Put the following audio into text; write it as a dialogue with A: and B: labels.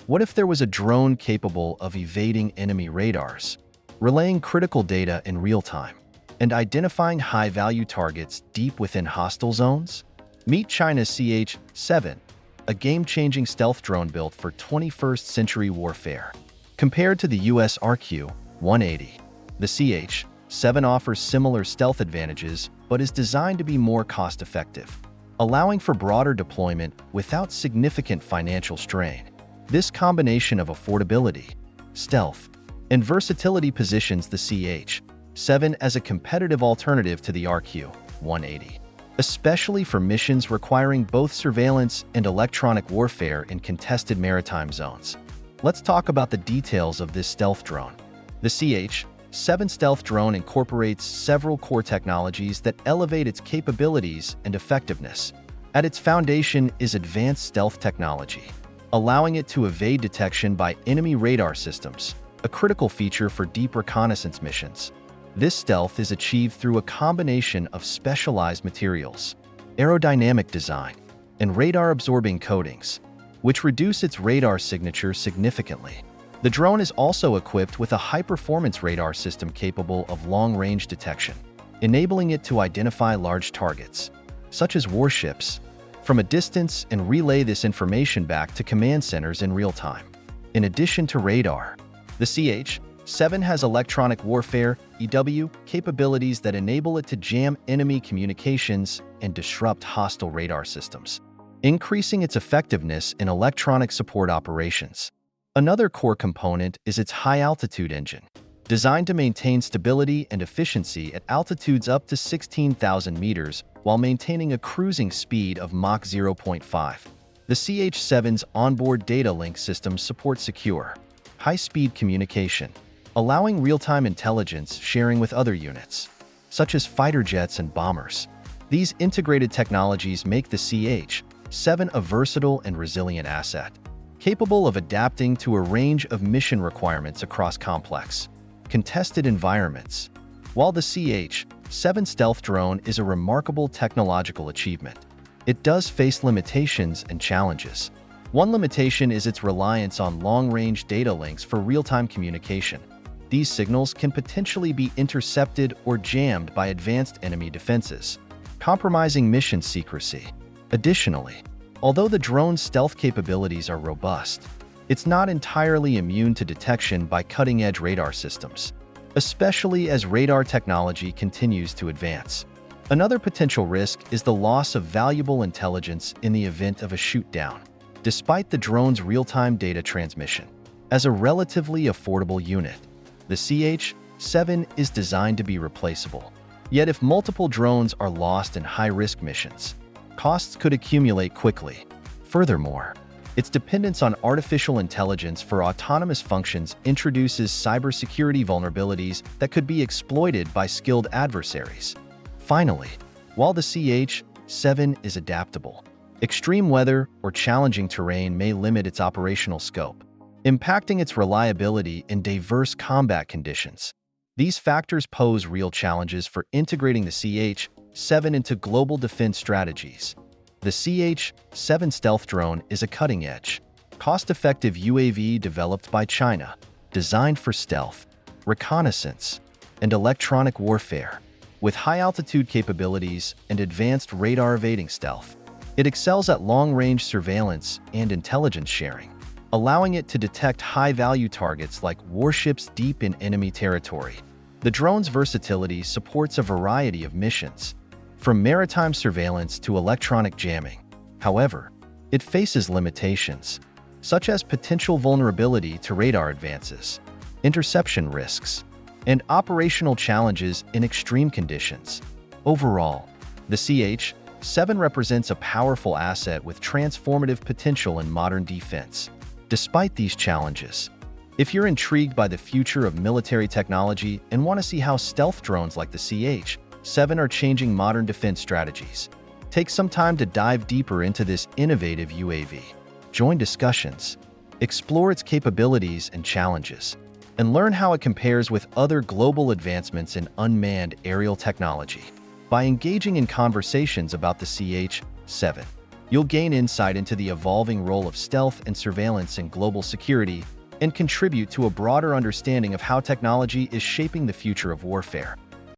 A: What if there was a drone capable of evading enemy radars, relaying critical data in real time, and identifying high-value targets deep within hostile zones? Meet China's CH-7, a game-changing stealth drone built for 21st century warfare. Compared to the US RQ-180, the CH-7 offers similar stealth advantages but is designed to be more cost-effective, allowing for broader deployment without significant financial strain. This combination of affordability, stealth, and versatility positions the CH-7 as a competitive alternative to the RQ-180, especially for missions requiring both surveillance and electronic warfare in contested maritime zones. Let's talk about the details of this stealth drone. The CH-7 stealth drone incorporates several core technologies that elevate its capabilities and effectiveness. At its foundation is advanced stealth technology, allowing it to evade detection by enemy radar systems, a critical feature for deep reconnaissance missions. This stealth is achieved through a combination of specialized materials, aerodynamic design, and radar-absorbing coatings, which reduce its radar signature significantly. The drone is also equipped with a high-performance radar system capable of long-range detection, enabling it to identify large targets, such as warships, from a distance and relay this information back to command centers in real time. In addition to radar, the CH-7 has electronic warfare (EW) capabilities that enable it to jam enemy communications and disrupt hostile radar systems, increasing its effectiveness in electronic support operations. Another core component is its high-altitude engine, designed to maintain stability and efficiency at altitudes up to 16,000 meters while maintaining a cruising speed of Mach 0.5. The CH-7's onboard data link system supports secure, high-speed communication, allowing real-time intelligence sharing with other units, such as fighter jets and bombers. These integrated technologies make the CH-7 a versatile and resilient asset, capable of adapting to a range of mission requirements across complex, contested environments. While the CH-7 stealth drone is a remarkable technological achievement, it does face limitations and challenges. One limitation is its reliance on long-range data links for real-time communication. These signals can potentially be intercepted or jammed by advanced enemy defenses, compromising mission secrecy. Additionally, although the drone's stealth capabilities are robust, it's not entirely immune to detection by cutting-edge radar systems, especially as radar technology continues to advance. Another potential risk is the loss of valuable intelligence in the event of a shoot-down, despite the drone's real-time data transmission. As a relatively affordable unit, the CH-7 is designed to be replaceable. Yet if multiple drones are lost in high-risk missions, costs could accumulate quickly. Furthermore, its dependence on artificial intelligence for autonomous functions introduces cybersecurity vulnerabilities that could be exploited by skilled adversaries. Finally, while the CH-7 is adaptable, extreme weather or challenging terrain may limit its operational scope, impacting its reliability in diverse combat conditions. These factors pose real challenges for integrating the CH-7 into global defense strategies. The CH-7 stealth drone is a cutting-edge, cost-effective UAV developed by China, designed for stealth, reconnaissance, and electronic warfare. With high-altitude capabilities and advanced radar-evading stealth, it excels at long-range surveillance and intelligence sharing, allowing it to detect high-value targets like warships deep in enemy territory. The drone's versatility supports a variety of missions, from maritime surveillance to electronic jamming. However, it faces limitations, such as potential vulnerability to radar advances, interception risks, and operational challenges in extreme conditions. Overall, the CH-7 represents a powerful asset with transformative potential in modern defense. Despite these challenges, if you're intrigued by the future of military technology and want to see how stealth drones like the CH-7 are changing modern defense strategies, take some time to dive deeper into this innovative UAV. Join discussions, explore its capabilities and challenges, and learn how it compares with other global advancements in unmanned aerial technology. By engaging in conversations about the CH-7, You'll gain insight into the evolving role of stealth and surveillance in global security and contribute to a broader understanding of how technology is shaping the future of warfare.